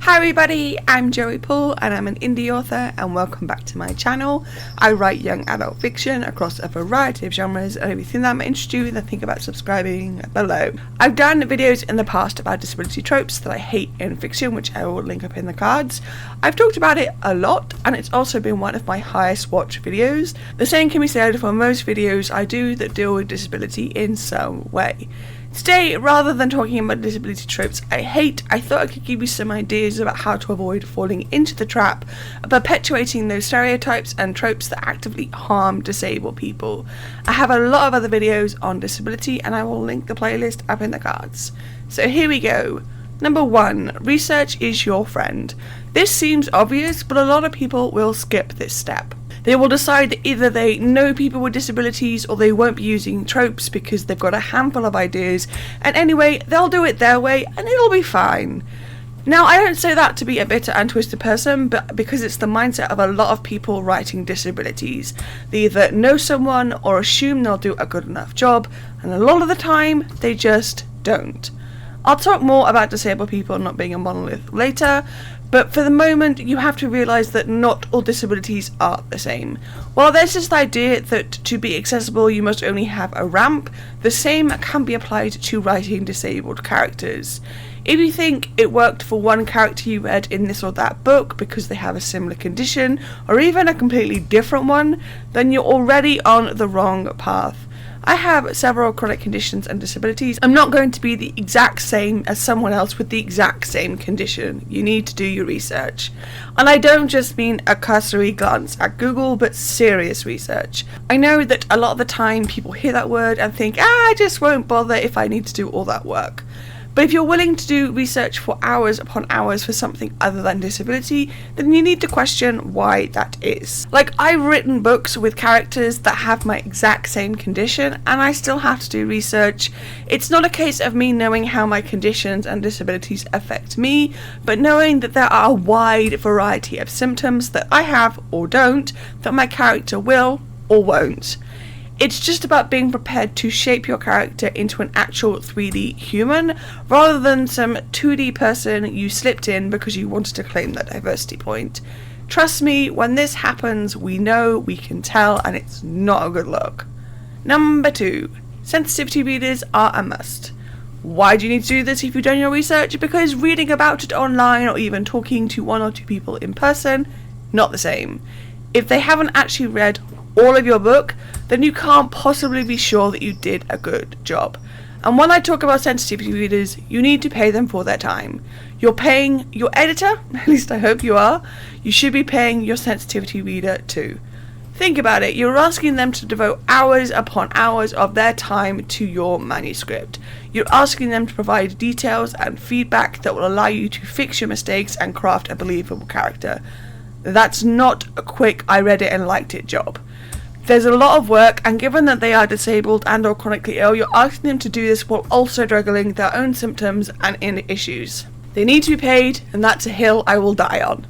Hi everybody, I'm Joey Paul and I'm an indie author and welcome back to my channel. I write young adult fiction across a variety of genres, and if you think that might interest you, then think about subscribing below. I've done videos in the past about disability tropes that I hate in fiction, which I will link up in the cards. I've talked about it a lot and it's also been one of my highest watched videos. The same can be said for most videos I do that deal with disability in some way. Today, rather than talking about disability tropes I hate, I thought I could give you some ideas about how to avoid falling into the trap of perpetuating those stereotypes and tropes that actively harm disabled people. I have a lot of other videos on disability and I will link the playlist up in the cards. So here we go. Number 1. Research is your friend. This seems obvious, but a lot of people will skip this step. They will decide that either they know people with disabilities or they won't be using tropes because they've got a handful of ideas, and anyway, they'll do it their way and it'll be fine. Now, I don't say that to be a bitter and twisted person, but because it's the mindset of a lot of people writing disabilities. They either know someone or assume they'll do a good enough job, and a lot of the time, they just don't. I'll talk more about disabled people not being a monolith later, but for the moment you have to realise that not all disabilities are the same. While there's this idea that to be accessible you must only have a ramp, the same can be applied to writing disabled characters. If you think it worked for one character you read in this or that book because they have a similar condition, or even a completely different one, then you're already on the wrong path. I have several chronic conditions and disabilities. I'm not going to be the exact same as someone else with the exact same condition. You need to do your research. And I don't just mean a cursory glance at Google, but serious research. I know that a lot of the time people hear that word and think, I just won't bother if I need to do all that work. But if you're willing to do research for hours upon hours for something other than disability, then you need to question why that is. Like, I've written books with characters that have my exact same condition and I still have to do research. It's not a case of me knowing how my conditions and disabilities affect me, but knowing that there are a wide variety of symptoms that I have or don't, that my character will or won't. It's just about being prepared to shape your character into an actual 3D human, rather than some 2D person you slipped in because you wanted to claim that diversity point. Trust me, when this happens, we know, we can tell, and it's not a good look. Number 2. Sensitivity readers are a must. Why do you need to do this if you've done your research? Because reading about it online or even talking to 1 or 2 people in person, not the same. If they haven't actually read all of your book, then you can't possibly be sure that you did a good job. And when I talk about sensitivity readers, you need to pay them for their time. You're paying your editor, at least I hope you are. You should be paying your sensitivity reader too. Think about it, you're asking them to devote hours upon hours of their time to your manuscript. You're asking them to provide details and feedback that will allow you to fix your mistakes and craft a believable character. That's not a quick I read it and liked it job. There's a lot of work, and given that they are disabled and or chronically ill, you're asking them to do this while also juggling their own symptoms and inner issues. They need to be paid, and that's a hill I will die on.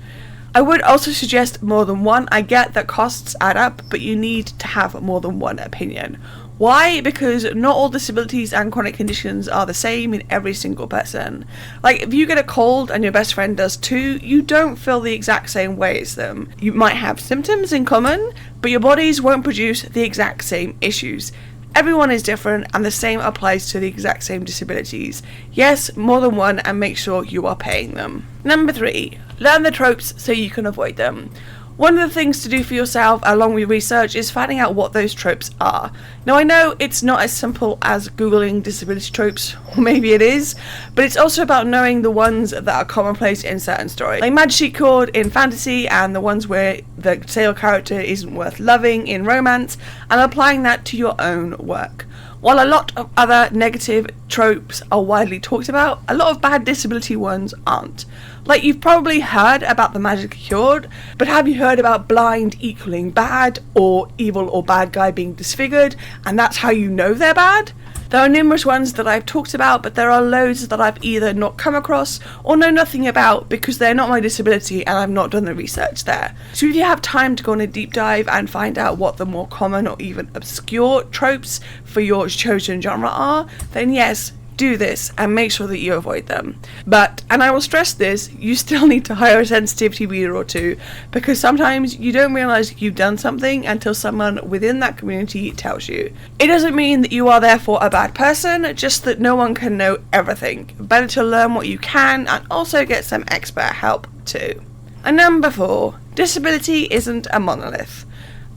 I would also suggest more than one. I get that costs add up, but you need to have more than one opinion. Why? Because not all disabilities and chronic conditions are the same in every single person. Like, if you get a cold and your best friend does too, you don't feel the exact same way as them. You might have symptoms in common, but your bodies won't produce the exact same issues. Everyone is different, and the same applies to the exact same disabilities. Yes, more than one, and make sure you are paying them. Number 3. Learn the tropes so you can avoid them. One of the things to do for yourself along with research is finding out what those tropes are. Now, I know it's not as simple as googling disability tropes, or maybe it is, but it's also about knowing the ones that are commonplace in certain stories, like magic cord in fantasy and the ones where the disabled character isn't worth loving in romance, and applying that to your own work. While a lot of other negative tropes are widely talked about, a lot of bad disability ones aren't. Like, you've probably heard about the magic cured, but have you heard about blind equaling bad, or evil or bad guy being disfigured, and that's how you know they're bad? There are numerous ones that I've talked about, but there are loads that I've either not come across or know nothing about because they're not my disability and I've not done the research there. So if you have time to go on a deep dive and find out what the more common or even obscure tropes for your chosen genre are, then yes, do this and make sure that you avoid them. But, and I will stress this, you still need to hire a sensitivity reader or two, because sometimes you don't realise you've done something until someone within that community tells you. It doesn't mean that you are therefore a bad person, just that no one can know everything. Better to learn what you can and also get some expert help too. And number 4, disability isn't a monolith.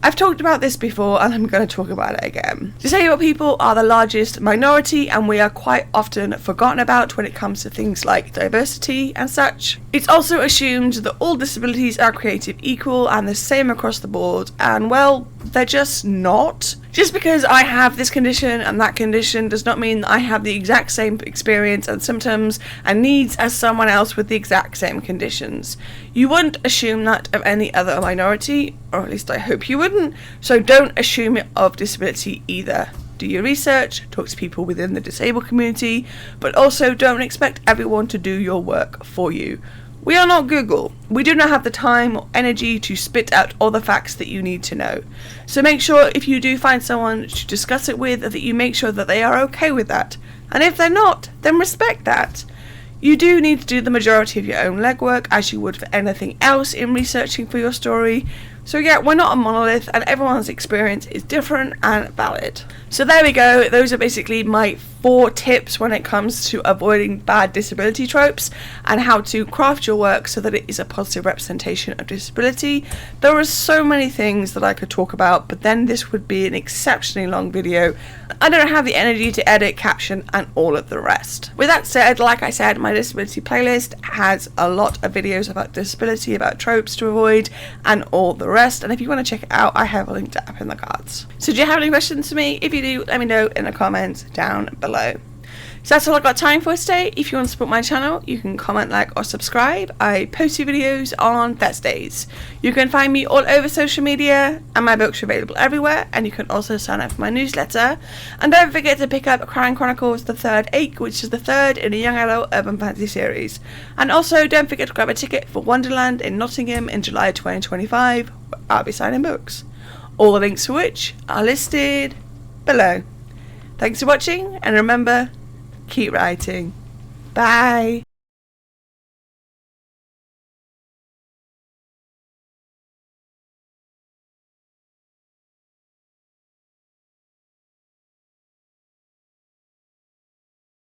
I've talked about this before and I'm going to talk about it again. Disabled people are the largest minority and we are quite often forgotten about when it comes to things like diversity and such. It's also assumed that all disabilities are created equal and the same across the board, and well, they're just not. Just because I have this condition and that condition does not mean that I have the exact same experience and symptoms and needs as someone else with the exact same conditions. You wouldn't assume that of any other minority, or at least I hope you wouldn't, so don't assume it of disability either. Do your research, talk to people within the disabled community, but also don't expect everyone to do your work for you. We are not Google. We do not have the time or energy to spit out all the facts that you need to know. So make sure if you do find someone to discuss it with that you make sure that they are okay with that. And if they're not, then respect that. You do need to do the majority of your own legwork as you would for anything else in researching for your story. So yeah, we're not a monolith and everyone's experience is different and valid. So there we go, those are basically my 4 tips when it comes to avoiding bad disability tropes and how to craft your work so that it is a positive representation of disability. There are so many things that I could talk about, but then this would be an exceptionally long video. I don't have the energy to edit, caption and all of the rest. With that said, like I said, my disability playlist has a lot of videos about disability, about tropes to avoid and all the rest, and if you want to check it out, I have a link to up in the cards. So do you have any questions for me? If you do, let me know in the comments down below. So that's all I've got time for today. If you want to support my channel, you can comment, like or subscribe. I post videos on Thursdays. You can find me all over social media and my books are available everywhere, and you can also sign up for my newsletter. And don't forget to pick up Crying Chronicles the Third Ache, which is the 3rd in a young adult urban fantasy series. And also don't forget to grab a ticket for Wonderland in Nottingham in July 2025, where I'll be signing books. All the links for which are listed below. Thanks for watching, and remember, keep writing. Bye.